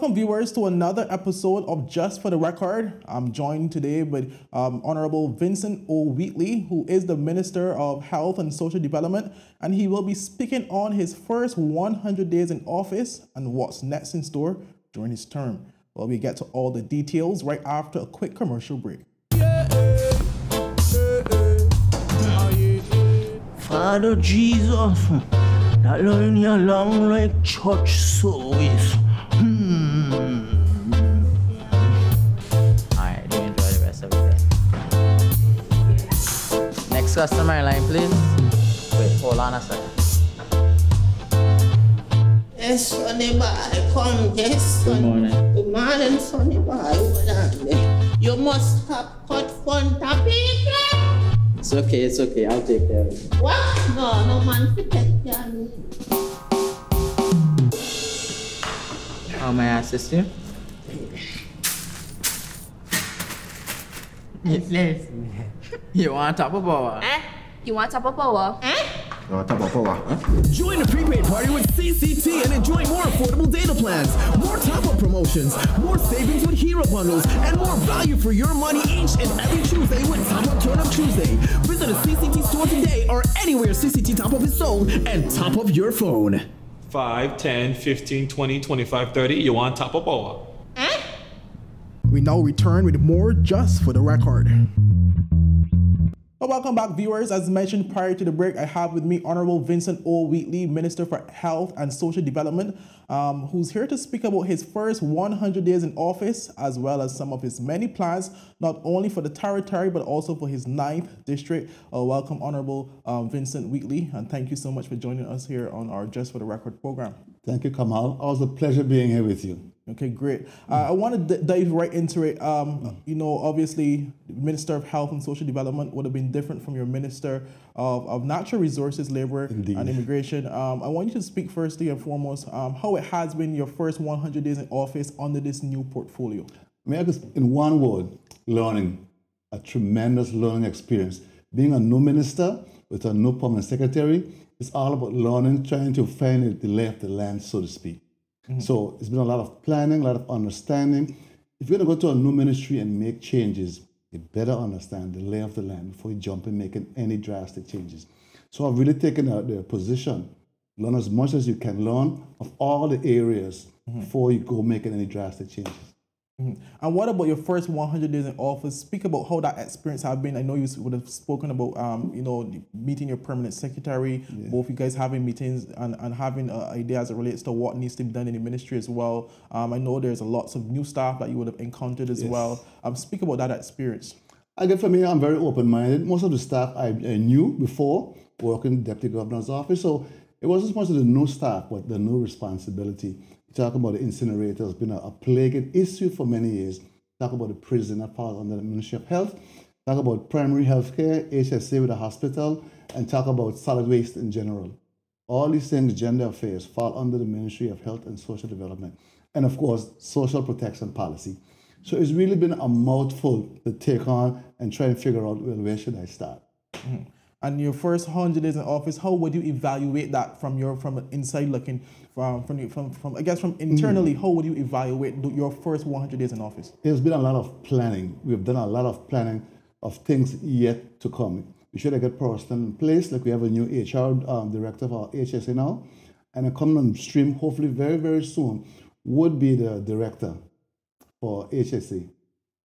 Welcome viewers to another episode of Just for the Record. I'm joined today with Honorable Vincent Wheatley, who is the Minister of Health and Social Development, and he will be speaking on his first 100 days in office and what's next in store during his term. Well, we get to all the details right after a quick commercial break. Father Jesus, that line you long like church service. Alright, do enjoy the rest of the day. Next customer line, please. Wait, hold on a second. Yes, Sonny boy, come, yes, Good son. morning. Good morning, Sonny boy. Hold on there. You must have cut fun people. It's okay, I'll take care of it. What? No man to take care of me. How may I assist you? You want top of power? You want top of power? Join the prepaid party with CCT and enjoy more affordable data plans, more top-up promotions, more savings with hero bundles, and more value for your money each and every Tuesday with Top Up Turn Up Tuesday. Visit a CCT store today or anywhere CCT Top Up is sold and top up your phone. 5, 10, 15, 20, 25, 30. You want top of power? We now return with more Just for the Record. Well, welcome back, viewers. As mentioned prior to the break, I have with me Honorable Vincent Wheatley, Minister for Health and Social Development, who's here to speak about his first 100 days in office, as well as some of his many plans, not only for the territory, but also for his 9th district. Welcome, Honorable Vincent Wheatley, and thank you so much for joining us here on our Just for the Record program. Thank you, Kamal. Always a pleasure being here with you. Okay, great. I want to dive right into it. You know, obviously, the Minister of Health and Social Development would have been different from your Minister of Natural Resources, Labor and Immigration. I want you to speak firstly and foremost how it has been your first 100 days in office under this new portfolio. May I just, in one word, learning. A tremendous learning experience. Being a new minister with a new permanent secretary, it's all about learning, trying to find the lay of the land, so to speak. So it's been a lot of planning, a lot of understanding. If you're going to go to a new ministry and make changes, you better understand the lay of the land before you jump in making any drastic changes. So I've really taken the position, learn as much as you can learn of all the areas before you go making any drastic changes. And what about your first 100 days in office? Speak about how that experience has been. I know you would have spoken about, you know, meeting your permanent secretary, both you guys having meetings and having an idea as it relates to what needs to be done in the ministry as well. I know there's lots of new staff that you would have encountered as well. Speak about that experience. Again, for me, I'm very open-minded. Most of the staff I knew before working in the Deputy Governor's office, so it wasn't as much of the new staff, but the new responsibility. Talk about the incinerator has been a plaguing issue for many years. Talk about the prison that falls under the Ministry of Health. Talk about primary health care, HSA with the hospital, and talk about solid waste in general. All these things, gender affairs, fall under the Ministry of Health and Social Development. And of course, social protection policy. So it's really been a mouthful to take on and try and figure out, well, where should I start? And your first 100 days in office, how would you evaluate that from inside looking, from internally? How would you evaluate your first 100 days in office? There's been a lot of planning. We've done a lot of planning of things yet to come. We should have got person in place, like we have a new HR director for HSA now, and a coming on stream, hopefully very, very soon, would be the director for HSA.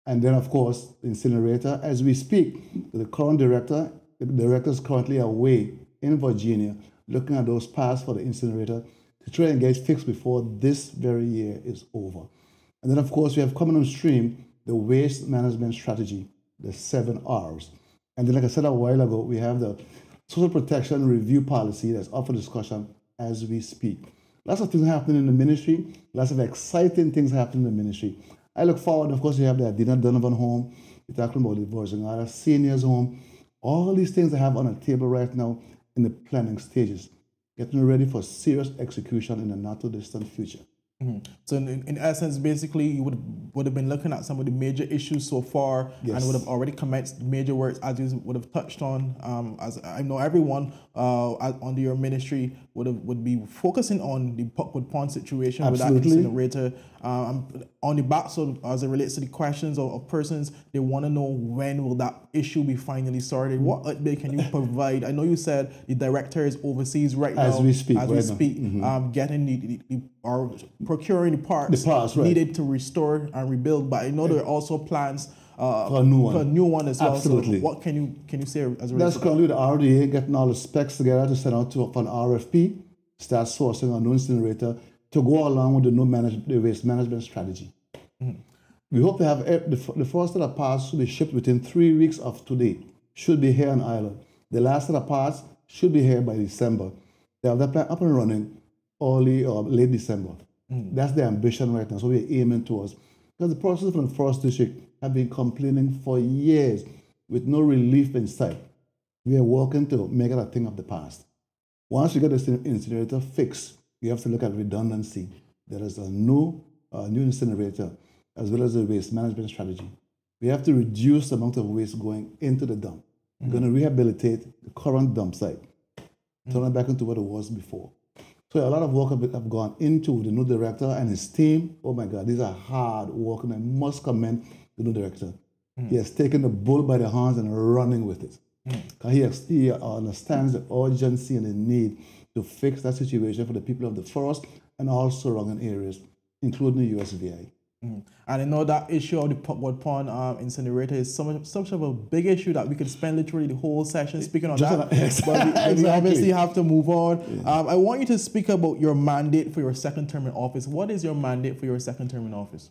And then, of course, the incinerator. As we speak, the current director, the director is currently away in Virginia looking at those paths for the incinerator to try and get fixed before this very year is over. And then, of course, we have coming on stream the waste management strategy, the 7 R's. And then, like I said a while ago, we have the social protection review policy that's up for discussion as we speak. Lots of things happening in the ministry, lots of exciting things happening in the ministry. I look forward, of course, we have the Adina Donovan home, we're talking about the Virgin Seniors home. All these things I have on the table right now in the planning stages, getting ready for serious execution in the not too distant future. So in essence, basically, you would have been looking at some of the major issues so far, and would have already commenced major works, as you would have touched on. As I know, everyone under your ministry would be focusing on the Puckwood Pond situation with that incinerator. On the back, so as it relates to the questions of persons, they want to know when will that issue be finally sorted. What update can you provide? I know you said the director is overseas right now. As we speak. Getting or procuring the parts needed to restore and rebuild. But I know there are also plans for a new one as well. Absolutely. So what can you say as a result? That's currently the RDA getting all the specs together to send out for an RFP, start sourcing a new incinerator to go along with the waste management strategy. We hope to have the first set of parts to be shipped within 3 weeks of today. Should be here on island. The last set of parts should be here by December. They have that plan up and running early or late December. That's the ambition right now. So we're aiming towards. Because the process from the first district have been complaining for years with no relief in sight. We are working to make it a thing of the past. Once you get this incinerator fixed, you have to look at redundancy. There is a new incinerator as well as a waste management strategy. We have to reduce the amount of waste going into the dump. We're going to rehabilitate the current dump site, turn it back into what it was before. So a lot of work have gone into the new director and his team. Oh my God, these are hard work, and I must commend the new director. He has taken the bull by the horns and running with it. He understands the urgency and the need to fix that situation for the people of the forest and all surrounding areas, including the USVI. And I know that issue of the Puckwood Pond incinerator is such of a big issue that we could spend literally the whole session speaking on that. But we obviously have to move on. I want you to speak about your mandate for your second term in office. What is your mandate for your second term in office?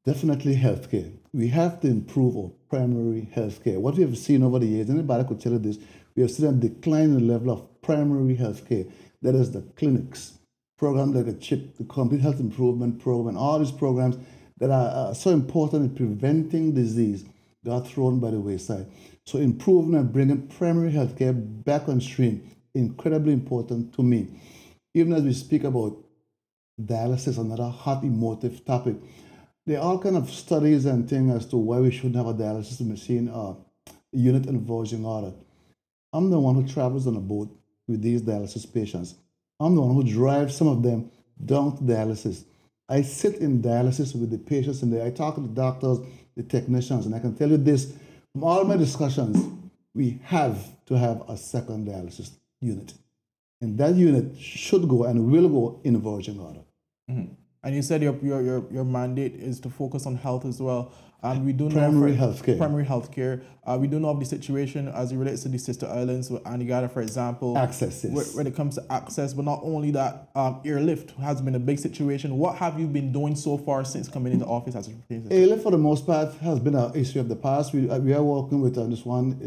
Definitely healthcare. We have to improve our primary healthcare. What we have seen over the years, anybody could tell you this, we have seen a decline in the level of primary healthcare. That is the clinics, programs like the CHIP, the Complete Health Improvement Program, and all these programs that are so important in preventing disease, they are thrown by the wayside. So improving and bringing primary healthcare back on stream, incredibly important to me. Even as we speak about dialysis, another hot emotive topic, there are all kind of studies and things as to why we shouldn't have a dialysis machine unit in Virgin Islands. I'm the one who travels on a boat with these dialysis patients. I'm the one who drives some of them down to dialysis. I sit in dialysis with the patients in there. I talk to the doctors, the technicians, and I can tell you this, from all my discussions, we have to have a second dialysis unit. And that unit should go and will go in Virgin Islands. And you said your mandate is to focus on health as well. We do primary know healthcare. Primary healthcare. We do know of the situation as it relates to the sister islands with Antigua, for example. Access, yes. When it comes to access, but not only that, airlift has been a big situation. What have you been doing so far since coming into office as a representative? Airlift, for the most part, has been an issue of the past. We are working with this one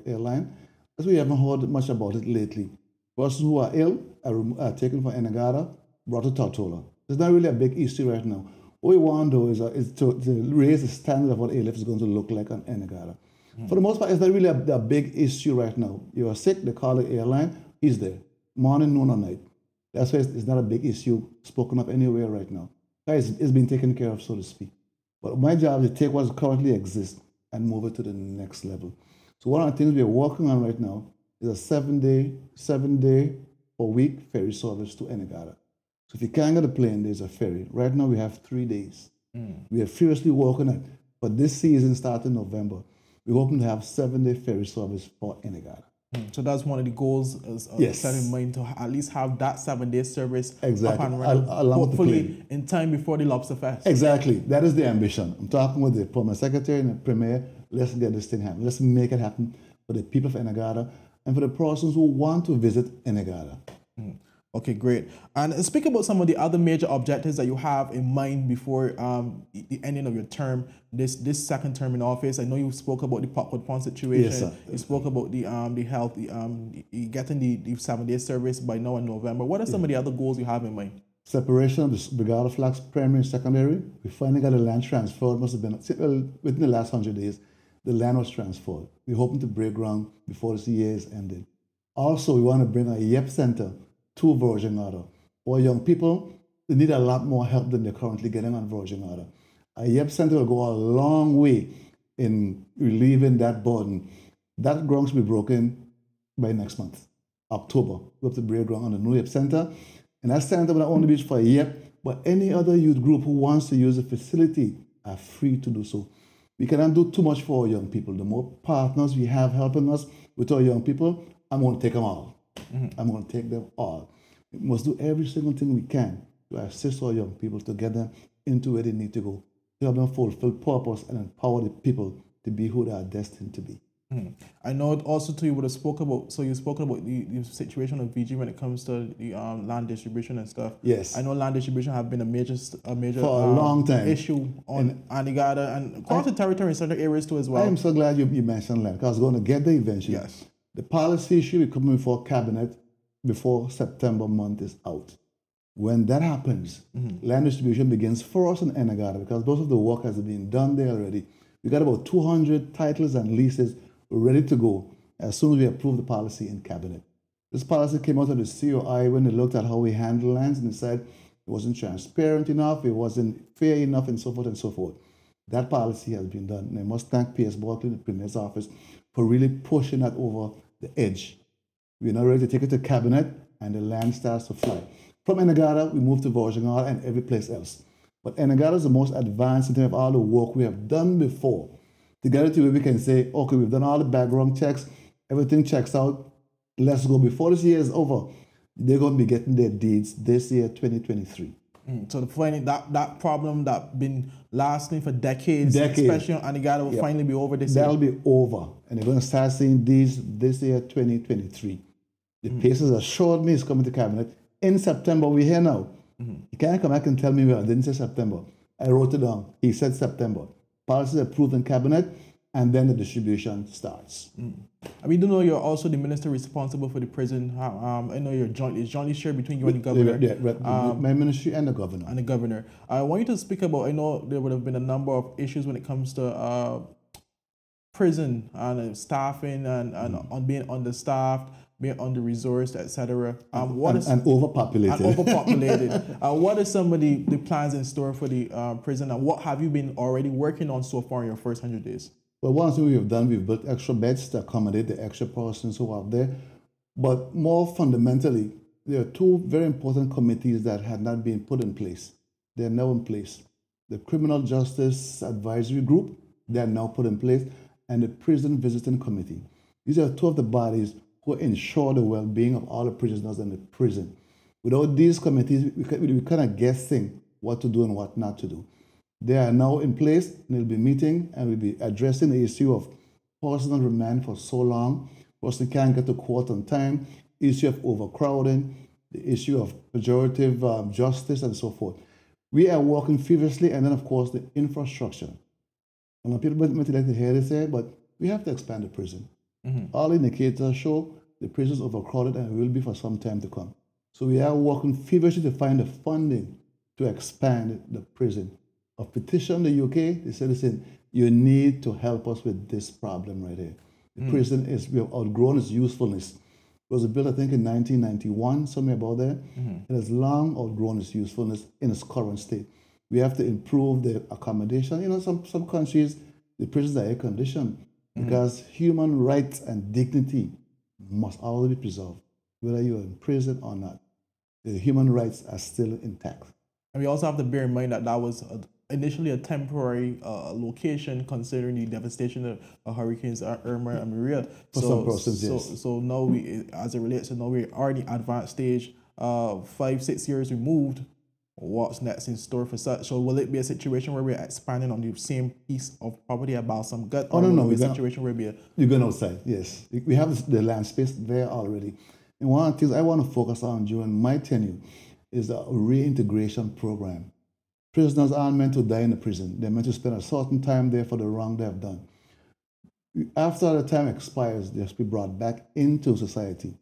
airline, because we haven't heard much about it lately. Persons who are ill are taken from Antigua, brought to Tortola. It's not really a big issue right now. What we want to do is to raise the standard of what airlift is going to look like on Antigua. For the most part, it's not really a big issue right now. You are sick, they call the airline, he's there. Morning, noon, or night. That's why it's not a big issue spoken of anywhere right now. It's been taken care of, so to speak. But my job is to take what currently exists and move it to the next level. So one of the things we're working on right now is a seven day a week ferry service to Antigua. So if you can't get a plane, there's a ferry. Right now we have 3 days. We are furiously working on it. But this season starting November, we're hoping to have 7-day ferry service for Antigua. So that's one of the goals set in mind, to at least have that 7-day service up and running, hopefully in time before the Lobster Fest. Exactly. That is the ambition. I'm talking with the Permanent Secretary and the Premier. Let's get this thing happen. Let's make it happen for the people of Antigua and for the persons who want to visit Antigua. Okay, great. And speak about some of the other major objectives that you have in mind before the ending of your term, this second term in office. I know you spoke about the Puckwood Pond situation. Yes, sir. You spoke about the health, getting the 7-day service by now in November. What are some of the other goals you have in mind? Separation of the Brigada Flags primary and secondary. We finally got the land transferred. Must have been within the last 100 days. The land was transferred. We're hoping to break ground before this year is ended. Also, we want to bring a YEP center to Virgin Islands, where young people they need a lot more help than they're currently getting on Virgin Islands. A YEP center will go a long way in relieving that burden. That ground should be broken by next month, October. We have to break ground on the new YEP center. And that center will not only be for YEP, but any other youth group who wants to use the facility are free to do so. We cannot do too much for our young people. The more partners we have helping us with our young people, I'm going to take them all. I'm going to take them all. We must do every single thing we can to assist our young people to get them into where they need to go, to help them fulfill purpose and empower the people to be who they are destined to be. I know also too you would have spoken about the situation of VG when it comes to the land distribution and stuff. Yes. I know land distribution have been a major for a long time issue on Anegada and across the territory in certain areas too as well. I am so glad you mentioned land because I was going to get there eventually. Yes. The policy issue will come before cabinet before September month is out. When that happens, land distribution begins for us in Anegada because most of the work has been done there already. We got about 200 titles and leases ready to go as soon as we approve the policy in cabinet. This policy came out of the COI when they looked at how we handle lands and they said it wasn't transparent enough, it wasn't fair enough, and so forth and so forth. That policy has been done, and I must thank P.S. Barkley, the Premier's office, for really pushing that over the edge. We're now ready to take it to cabinet, and the land starts to fly. From Anegada, we move to Virgin Islands and every place else. But Anegada is the most advanced in terms of all the work we have done before. To get it to where we can say, okay, we've done all the background checks, everything checks out, let's go. Before this year is over, they're going to be getting their deeds this year, 2023. So the finally that problem that been lasting for decades. Especially on Anegada, will finally be over this year. That'll be over. And they're going to start seeing these this year, 2023. The papers assured me it's coming to cabinet. In September, we're here now. You can't come back and tell me, well, I didn't say September. I wrote it down. He said September. Policy approved in cabinet, and then the distribution starts. We do know you're also the minister responsible for the prison. I know you're jointly shared between you and the governor. My ministry and the governor. I want you to speak about, I know there would have been a number of issues when it comes to prison and staffing and on being understaffed, being under-resourced, etc. And overpopulated. What are some of the plans in store for the prison, and what have you been already working on so far in your first 100 days? Well, one thing we've done, we've built extra beds to accommodate the extra persons who are there. But more fundamentally, there are two very important committees that had not been put in place. They are now in place. The Criminal Justice Advisory Group, they are now put in place, and the Prison Visiting Committee. These are two of the bodies who ensure the well-being of all the prisoners in the prison. Without these committees, we kind of guessing what to do and what not to do. They are now in place, and they'll be meeting, and we'll be addressing the issue of persons on remand for so long, person can't get to court on time, issue of overcrowding, the issue of pejorative justice, and so forth. We are working feverishly, and then, of course, the infrastructure. And people might like to hear this here, but we have to expand the prison. All indicators show the prison is overcrowded and will be for some time to come. So we are working feverishly to find the funding to expand the prison. A petition the UK, they said, listen, you need to help us with this problem right here. The prison we have outgrown its usefulness. It was built, I think, in 1991, somewhere about there. It has long outgrown its usefulness in its current state. We have to improve the accommodation. You know, some countries, the prisons are air-conditioned because human rights and dignity must always be preserved, whether you're in prison or not. The human rights are still intact. And we also have to bear in mind that was initially a temporary location, considering the devastation of Hurricanes Irma and Maria. For some persons, yes. So now we, as it relates to now, we're already advanced stage, 5-6 years removed. What's next in store for such? So will it be a situation where we're expanding on the same piece of property about some gut? Oh, no. We're situation where you're going outside, yes. We have the land space there already. And one of the things I want to focus on during my tenure is a reintegration program. Prisoners aren't meant to die in the prison. They're meant to spend a certain time there for the wrong they have done. After the time expires, they have to be brought back into society.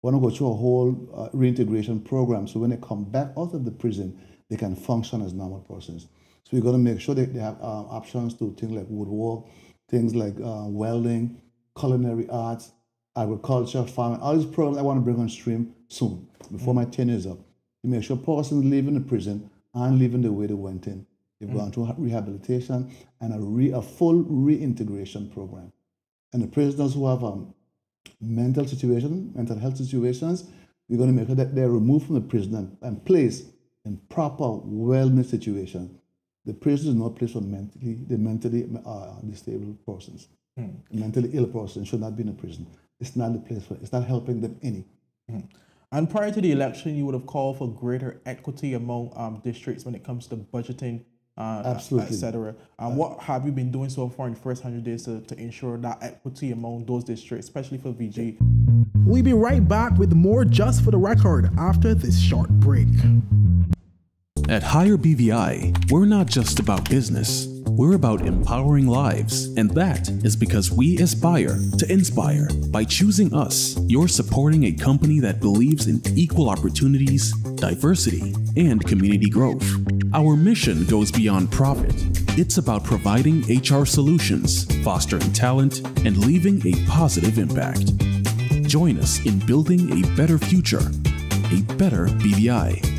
We want to go through a whole reintegration program, so when they come back out of the prison, they can function as normal persons. So we're going to make sure they have options to things like woodwork, things like welding, culinary arts, agriculture, farming. All these programs I want to bring on stream soon, before my tenure is up. to make sure persons leaving the prison aren't leaving the way they went in. They've gone through rehabilitation and a full reintegration program. And the prisoners who have mental health situations, we're going to make sure that they're removed from the prison and placed in proper wellness situation. The prison is not a place for mentally disabled persons. Mentally ill persons should not be in a prison. It's not the place for it. It's not helping them any. And prior to the election, you would have called for greater equity among districts when it comes to budgeting, Absolutely. etc. What have you been doing so far in the first 100 days to ensure that equity among those districts, especially for VG? We'll be right back with more Just for the Record after this short break. At Higher BVI, we're not just about business. We're about empowering lives, and that is because we aspire to inspire. By choosing us, you're supporting a company that believes in equal opportunities, diversity, and community growth. Our mission goes beyond profit. It's about providing HR solutions, fostering talent, and leaving a positive impact. Join us in building a better future, a better BVI.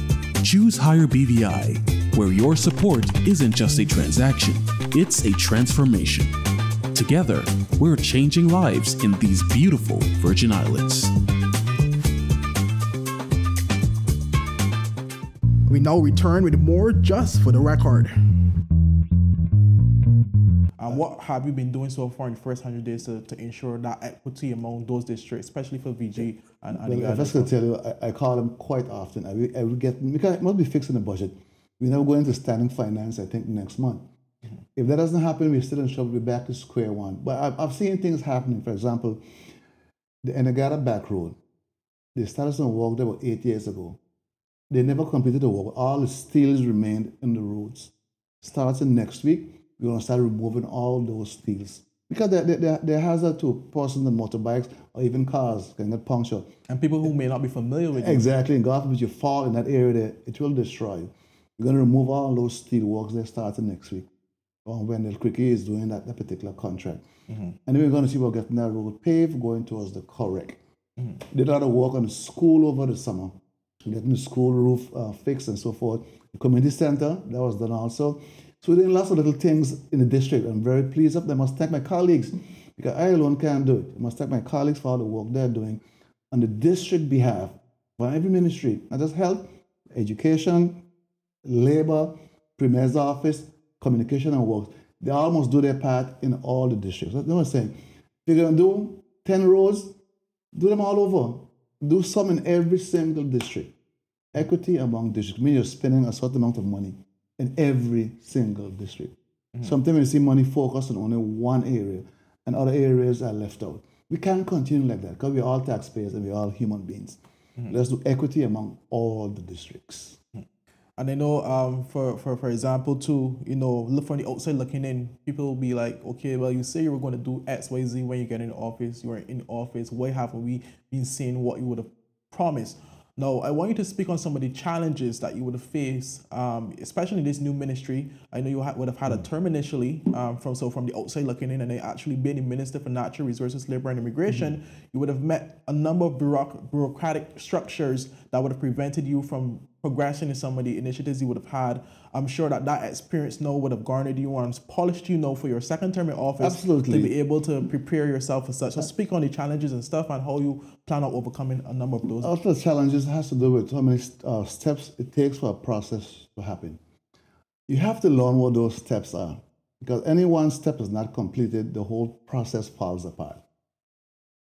Choose Higher BVI, where your support isn't just a transaction, it's a transformation. Together, we're changing lives in these beautiful Virgin Islands. We now return with more Just for the Record. What have you been doing so far in the first 100 days to ensure that equity among those districts, especially for VG and well, if I was going to tell you, I call them quite often. I will get, because it must be fixing the budget. We're now going to standing finance, I think, next month. If that doesn't happen, we're still in trouble. We're back to square one. But I've seen things happening. For example, the Enagata back road. They started some work there about 8 years ago. They never completed the work. All the steels remained in the roads. Starting next week, we're going to start removing all those steels. Because they're hazard to persons on motorbikes or even cars can get punctured. And people who may not be familiar with it. Exactly. And God forbid you fall in that area there, it will destroy you. We're going to remove all those steel works that starting next week. When the Cricket is doing that particular contract. And then we're going to see we're getting that road paved going towards the correct. Did a lot of work on the school over the summer. Getting the school roof fixed and so forth. The community center, that was done also. So we're doing lots of little things in the district. I'm very pleased of them. I must thank my colleagues because I alone can't do it. I must thank my colleagues for all the work they're doing on the district behalf for every ministry, not just health, education, labor, premier's office, communication and works. They almost do their part in all the districts. That's what I'm saying. If you're going to do 10 roads, do them all over. Do some in every single district. Equity among districts means you're spending a certain amount of money in every single district. Sometimes you see money focused on only one area and other areas are left out. We can't continue like that because we're all taxpayers and we're all human beings. Let's do equity among all the districts. And I know, for example, too, look from the outside looking in, people will be like, okay, well, you say you were going to do X, Y, Z when you get in office. You are in office. Why haven't we been seeing what you would have promised? Now, I want you to speak on some of the challenges that you would have faced, especially in this new ministry. I know you would have had a term initially from the outside looking in, and then actually being the Minister for Natural Resources, Labor and Immigration, you would have met a number of bureaucratic structures that would have prevented you from progressing in some of the initiatives you would have had. I'm sure that experience now would have garnered you and polished you for your second term in office. Absolutely. To be able to prepare yourself for such. So speak on the challenges and stuff and how you plan on overcoming a number of those. Also, the challenges has to do with how many steps it takes for a process to happen. You have to learn what those steps are because any one step is not completed, the whole process falls apart.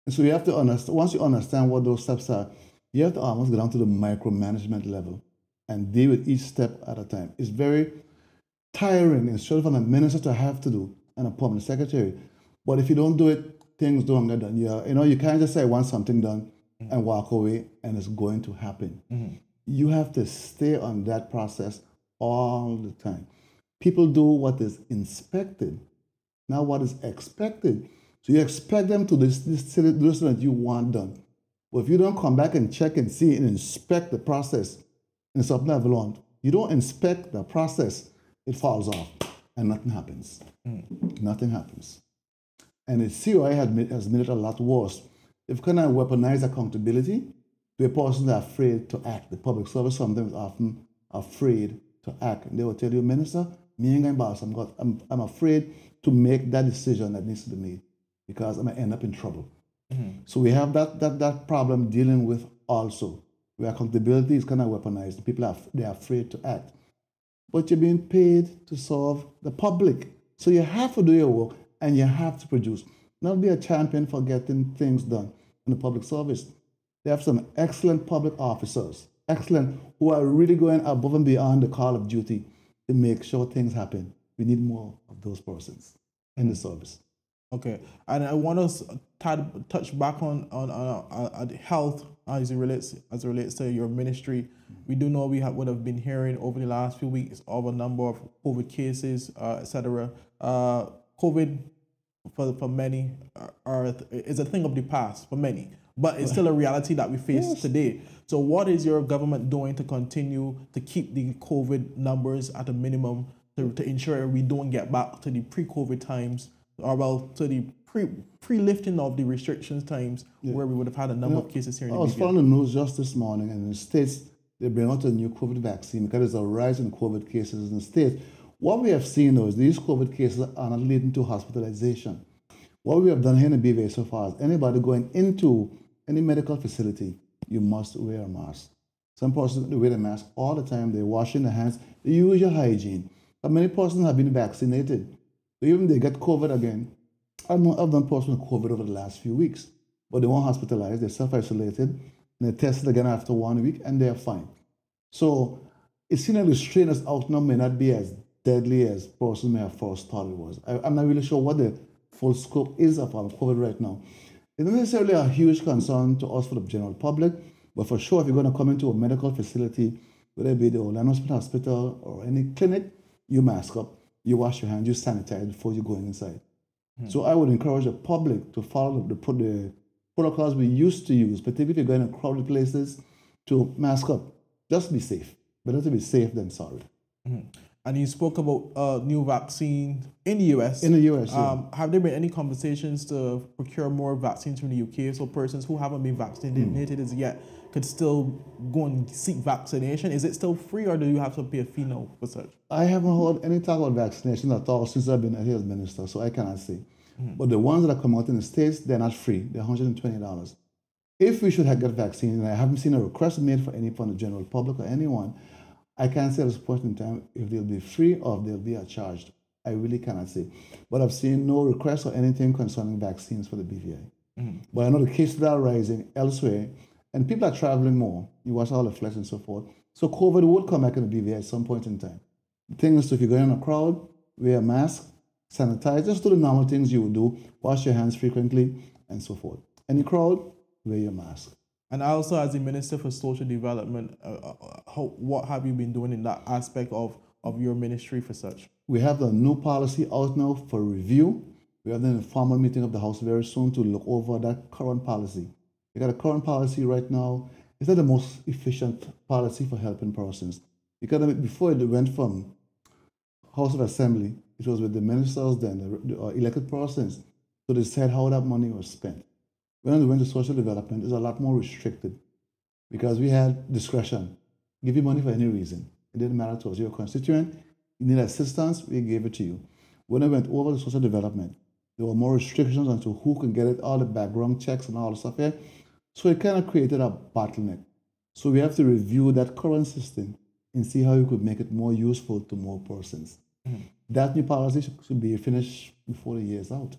And so you have to understand, once you understand what those steps are, you have to almost go down to the micromanagement level and deal with each step at a time. It's very tiring. It's sort of a minister to have to do and a permanent secretary. But if you don't do it, things don't get done. You can't just say I want something done and walk away and it's going to happen. You have to stay on that process all the time. People do what is inspected, not what is expected. So you expect them to do this that you want done. But if you don't come back and check and see and inspect the process in something I've learned, you don't inspect the process, it falls off and nothing happens. Nothing happens. And the COI has made it a lot worse. They've kind of weaponized accountability to a person that's afraid to act. The public service sometimes often afraid to act. And they will tell you, Minister, me ain't going boss. I'm afraid to make that decision that needs to be made because I might end up in trouble. So we have that problem dealing with also, where accountability is kind of weaponized. People they're afraid to act. But you're being paid to serve the public. So you have to do your work and you have to produce. Not be a champion for getting things done in the public service. They have some excellent public officers, excellent, who are really going above and beyond the call of duty to make sure things happen. We need more of those persons in the service. Okay, and I want us to touch back on health as it relates to your ministry. We do know would have been hearing over the last few weeks of a number of COVID cases, etc. COVID for many is a thing of the past for many, but it's still a reality that we face today. So, what is your government doing to continue to keep the COVID numbers at a minimum to ensure we don't get back to the pre-COVID times? Or to the pre-lifting of the restrictions times where we would have had a number of cases here in the I was following the news just this morning, and in the States, they bring out a new COVID vaccine because there's a rise in COVID cases in the States. What we have seen, though, is these COVID cases are not leading to hospitalization. What we have done here in the BVA so far is anybody going into any medical facility, you must wear a mask. Some persons wear a mask all the time. They're washing their hands. They use your hygiene. But many persons have been vaccinated. So even they get COVID again. I've done persons with COVID over the last few weeks, but they weren't hospitalized. They're self-isolated, and they tested again after 1 week, and they're fine. So it seems like the strain that's out now may not be as deadly as persons may have first thought it was. I'm not really sure what the full scope is of our COVID right now. It's not necessarily a huge concern to us for the general public, but for sure, if you're going to come into a medical facility, whether it be the Orlando Hospital or any clinic, you mask up. You wash your hands, you sanitize before you go inside. So I would encourage the public to follow the protocols we used to use, particularly if you're going to crowded places, to mask up. Just be safe. Better to be safe than sorry. And you spoke about new vaccine in the US. In the US, yeah. Have there been any conversations to procure more vaccines from the UK so persons who haven't been vaccinated as yet could still go and seek vaccination? Is it still free or do you have to pay a fee now for such? I haven't heard any talk about vaccination at all since I've been here as minister, so I cannot say. But the ones that are coming out in the States, they're not free. They're $120. If we should have got vaccines, and I haven't seen a request made for any from the general public or anyone, I can't say at this point in time if they'll be free or if they'll be charged. I really cannot say. But I've seen no request or anything concerning vaccines for the BVI. But I know the cases are rising elsewhere, and people are traveling more. You watch all the flights and so forth. So COVID will come back in the BVI at some point in time. The thing is, if you go in a crowd, wear a mask, sanitize, just do the normal things you would do, wash your hands frequently, and so forth. Any crowd, wear your mask. And also, as the Minister for Social Development, what have you been doing in that aspect of your ministry for such? We have the new policy out now for review. We have the informal meeting of the House very soon to look over that current policy. We got a current policy right now. It's not the most efficient policy for helping persons. Because before it went from House of Assembly, it was with the ministers then, the elected persons, to decide how that money was spent. When we went to social development, it's a lot more restricted because we had discretion. Give you money for any reason. It didn't matter to us. You're a constituent, you need assistance, we gave it to you. When I went over to social development, there were more restrictions on to who can get it, all the background checks and all the stuff here. So it kind of created a bottleneck. So we have to review that current system and see how we could make it more useful to more persons. That new policy should be finished before the year is out.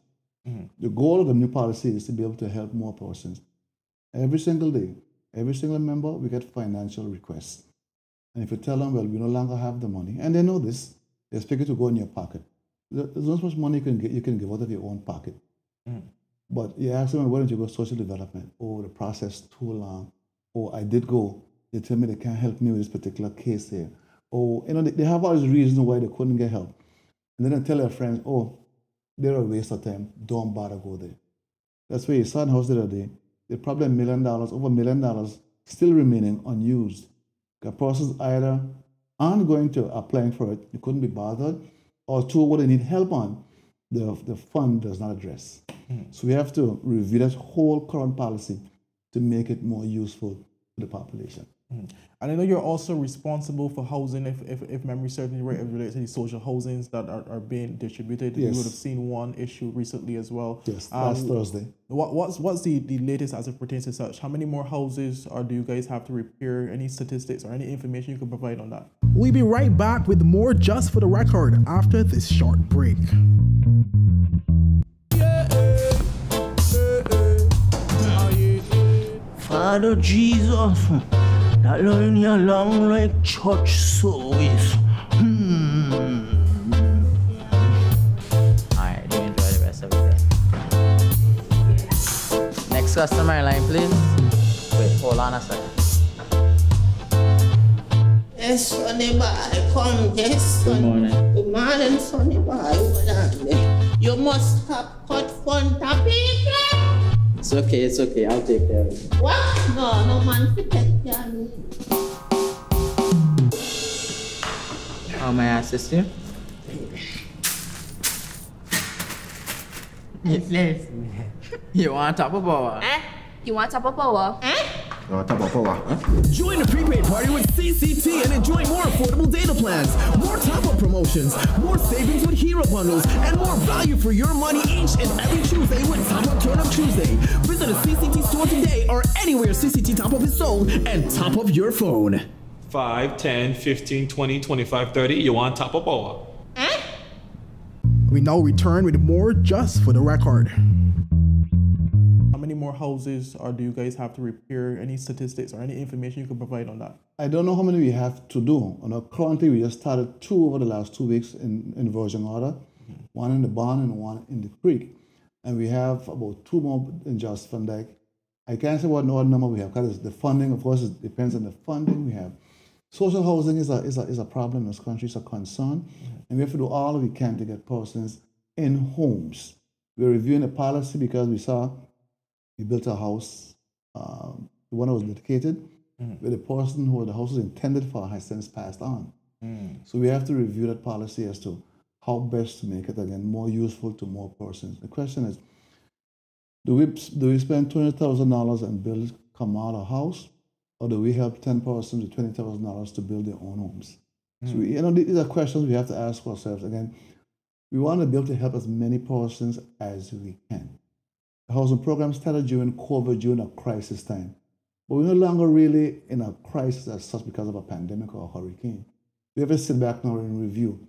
The goal of the new policy is to be able to help more persons. Every single day, every single member, we get financial requests. And if you tell them, well, we no longer have the money, and they know this, they expect you to go in your pocket. There's not so much money you can give out of your own pocket. But you ask them, why don't you go social development? Oh, the process too long. Oh, I did go. They tell me they can't help me with this particular case here. Oh, they have all these reasons why they couldn't get help. And then they tell their friends, oh, they're a waste of time. Don't bother go there. That's why you saw in the house the other day, there's probably $1 million, over $1 million still remaining unused. The persons either aren't going to applying for it, they couldn't be bothered, or two, what they need help on, the fund does not address. So we have to review that whole current policy to make it more useful the population. And I know you're also responsible for housing, if memory serves me right, as related to the social housings that are being distributed. Yes. You would have seen one issue recently as well. Yes, last Thursday. What's the latest as it pertains to such? How many more houses do you guys have to repair? Any statistics or any information you can provide on that? We'll be right back with more Just for the Record after this short break. Father Jesus, that line you long like church service. Alright, do enjoy the rest of it then. Next customer line, please. Wait, hold on a second. Yes, sonny boy, come, yes, son. Good morning. Good morning, sonny boy. Hold on there. You must have cut front of people. It's okay, I'll take care of it. What? No man to take care of me. How may I assist you? Yes. You want top of power? You want top of power? Join the prepaid party with CCT and enjoy more affordable data plans, more top-up promotions, more savings with hero bundles, and more value for your money each and every Tuesday with Top Up Turn Up Tuesday. Visit a CCT store today or anywhere CCT Top Up is sold and top up your phone. 5, 10, 15, 20, 25, 30. You want top of power? We now return with more Just for the Record. How many more houses do you guys have to repair? Any statistics or any information you can provide on that? I don't know how many we have to do. Currently, we just started 2 over the last 2 weeks in Virgin order, one in the barn and one in the creek. And we have about 2 more in Just Van Dyke. I can't say what number we have because the funding, of course, it depends on the funding we have. Social housing is a problem in this country, it's a concern, and we have to do all we can to get persons in homes. We're reviewing the policy because we built a house, the one that was dedicated, where the person who the house was intended for has since passed on. So we have to review that policy as to how best to make it, again, more useful to more persons. The question is, do we spend $20,000 and build Kamala house? Or do we help 10 persons with $20,000 to build their own homes? So these are questions we have to ask ourselves. Again, we want to be able to help as many persons as we can. The housing program started during COVID, during a crisis time. But we're no longer really in a crisis as such because of a pandemic or a hurricane. We have to sit back now and review.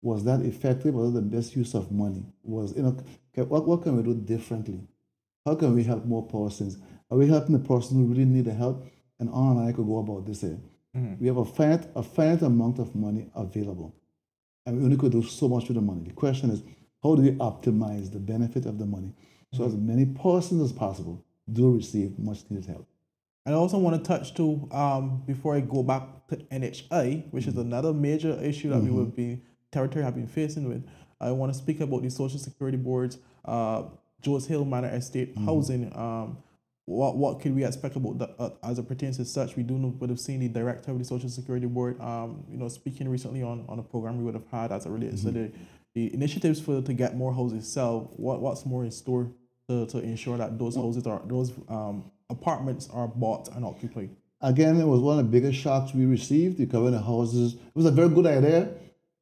Was that effective? Was it the best use of money? What can we do differently? How can we help more persons? Are we helping the person who really need the help? And on and I could go about this here. We have a finite amount of money available. And we only could do so much with the money. The question is, how do we optimize the benefit of the money so as many persons as possible do receive much needed help? And I also want to touch too, before I go back to NHI, which is another major issue that we would be, territory have been facing with. I want to speak about the Social Security Board's Joes Hill Manor Estate housing. What could we expect about that as it pertains to such? We would have seen the director of the Social Security Board, speaking recently on a program we would have had as it relates to the initiatives to get more houses sell. What's more in store to ensure that those houses those apartments are bought and occupied? Again, it was one of the biggest shocks we received because when the houses, it was a very good idea.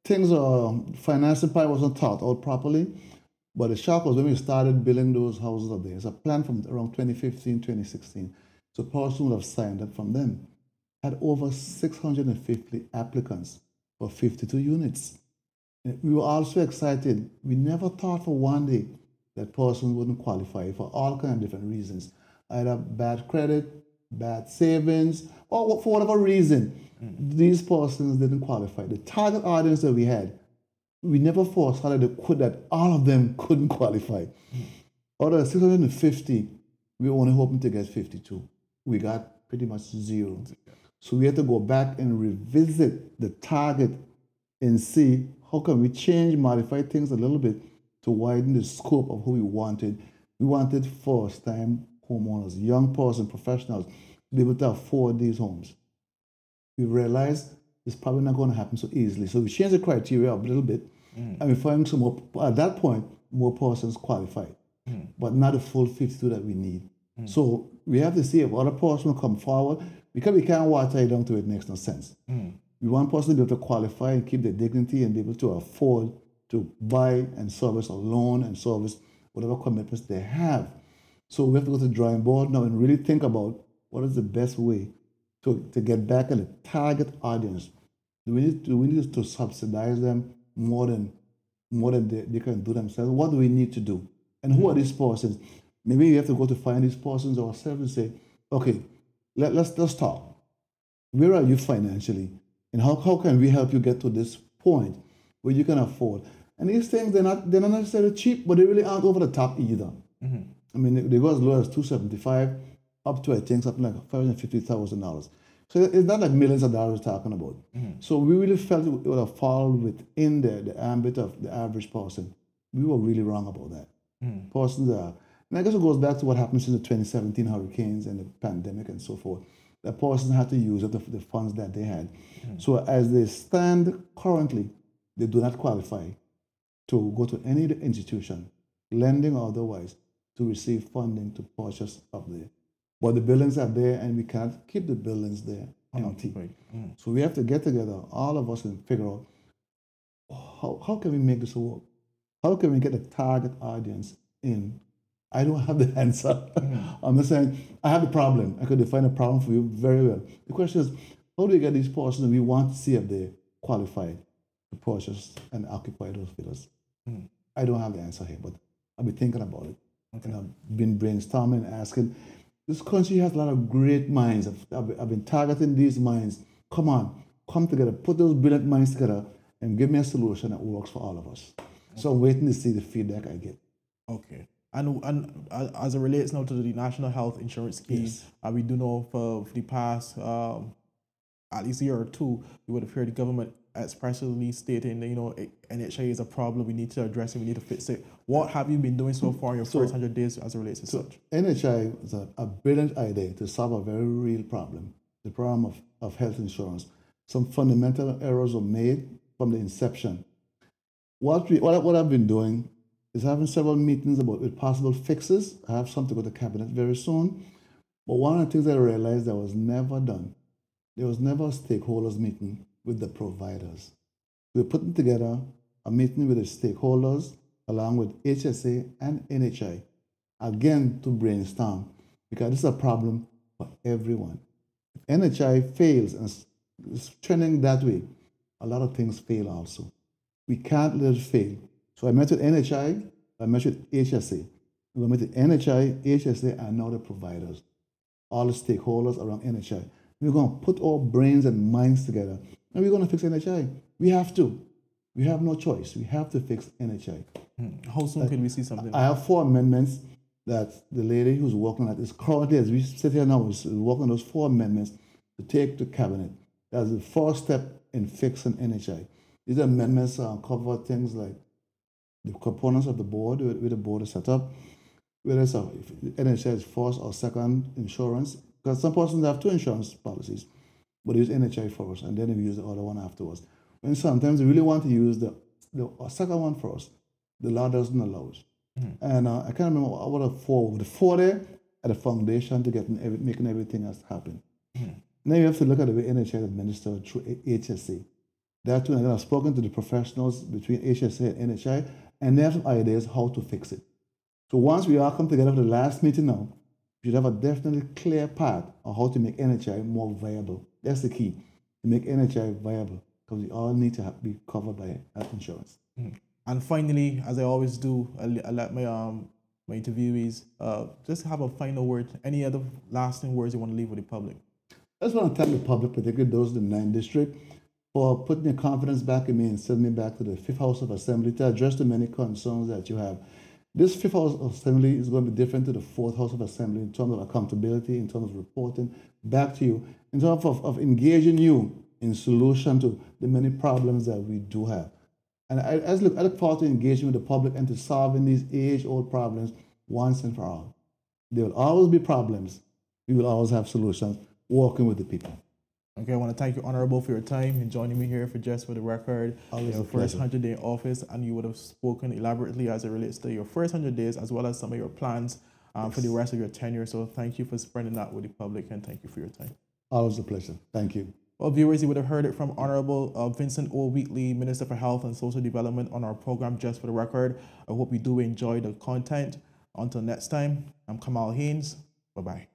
Things financing part wasn't thought out properly. But the shock was when we started building those houses up there. It's a plan from around 2015, 2016. So persons would have signed up from them. Had over 650 applicants for 52 units. And we were also excited. We never thought for one day that persons wouldn't qualify for all kinds of different reasons. Either bad credit, bad savings, or for whatever reason, these persons didn't qualify. The target audience that we had, we never foresaw that all of them couldn't qualify. Out of 650, we were only hoping to get 52. We got pretty much 0. So we had to go back and revisit the target and see how can we change, modify things a little bit to widen the scope of who we wanted. We wanted first-time homeowners, young person, professionals, to be able to afford these homes. We realized it's probably not going to happen so easily. So we changed the criteria a little bit, and we found at that point, more persons qualified, but not the full 52 that we need. So we have to see if other person will come forward, because we can't water it down to it makes no sense. We want person to be able to qualify and keep their dignity and be able to afford to buy and service a loan and service whatever commitments they have. So we have to go to the drawing board now and really think about what is the best way to get back at the target audience. Do we need to subsidize them more than they can do themselves? What do we need to do? And who are these persons? Maybe we have to go to find these persons ourselves and say, okay, let's talk. Where are you financially? And how can we help you get to this point where you can afford? And these things, they're not necessarily cheap, but they really aren't over the top either. I mean, they go as low as $275 up to, I think, something like $550,000. So it's not like millions of dollars we're talking about. So we really felt it would have fallen within the ambit of the average person. We were really wrong about that. Persons are, and I guess it goes back to what happened since the 2017 hurricanes and the pandemic and so forth. The person had to use up the funds that they had. So as they stand currently, they do not qualify to go to any institution, lending or otherwise, to receive funding to purchase up there. But the buildings are there, and we can't keep the buildings there empty. So we have to get together, all of us, and figure out how can we make this work? How can we get the target audience in? I don't have the answer. I'm just saying, I have a problem. I could define a problem for you very well. The question is, how do we get these persons we want to see if they're qualified to purchase and occupy those villas? I don't have the answer here, but I've been thinking about it. And I've been brainstorming and asking. This country has a lot of great minds. I've been targeting these minds. Come on, come together, put those brilliant minds together, and give me a solution that works for all of us. So I'm waiting to see the feedback I get. Okay. And as it relates now to the National Health Insurance Scheme, we do know for the past at least a year or two, we would have heard the government expressly stating that, NHI is a problem, we need to address it, we need to fix it. What have you been doing so far in your first 100 days as it relates to such? NHI is a brilliant idea to solve a very real problem, the problem of health insurance. Some fundamental errors were made from the inception. What I've been doing is having several meetings with possible fixes. I have some to go to cabinet very soon. But one of the things I realized that was never done, there was never a stakeholders meeting with the providers. We're putting together a meeting with the stakeholders along with HSA and NHI, again to brainstorm, because this is a problem for everyone. If NHI fails and is trending that way, a lot of things fail also. We can't let it fail. So I met with NHI, I met with HSA. We met with NHI, HSA, and now the providers, all the stakeholders around NHI. We're going to put our brains and minds together, and we're going to fix NHI. We have to. We have no choice. We have to fix NHI. How soon can we see something? I have 4 amendments that the lady who's working on it is currently, as we sit here now, is working on those 4 amendments to take to cabinet. That's the first step in fixing NHI. These amendments cover things like the components of the board, where the board is set up, whether it's NHI is first or second insurance, because some persons have 2 insurance policies, but they use NHI first, and then they use the other one afterwards. And sometimes they really want to use the second one first. The law doesn't allow it. And I can't remember what the 4 there at the foundation to making everything else happen. Now you have to look at the way NHI is administered through HSA. That too, and I've spoken to the professionals between HSA and NHI, and they have some ideas how to fix it. So once we all come together for the last meeting now, we should have a definitely clear path on how to make NHI more viable. That's the key, to make NHI viable, because we all need to be covered by health insurance. And finally, as I always do, I let my interviewees just have a final word. Any other lasting words you want to leave with the public? I just want to thank the public, particularly those in the 9th District, for putting your confidence back in me and sending me back to the 5th House of Assembly to address the many concerns that you have. This 5th House of Assembly is going to be different to the 4th House of Assembly in terms of accountability, in terms of reporting back to you, in terms of engaging you in solution to the many problems that we do have. And I look forward to engaging with the public and to solving these age-old problems once and for all. There will always be problems. We will always have solutions, working with the people. Okay, I want to thank you, Honorable, for your time and joining me here for Just for the Record. Your first 100 day in office, and you would have spoken elaborately as it relates to your first 100 days, as well as some of your plans for the rest of your tenure. So thank you for spreading that with the public, and thank you for your time. Always a pleasure. Thank you. Well, viewers, you would have heard it from Honorable Vincent Wheatley, Minister for Health and Social Development, on our program Just for the Record. I hope you do enjoy the content. Until next time, I'm Kamal Haynes. Bye-bye.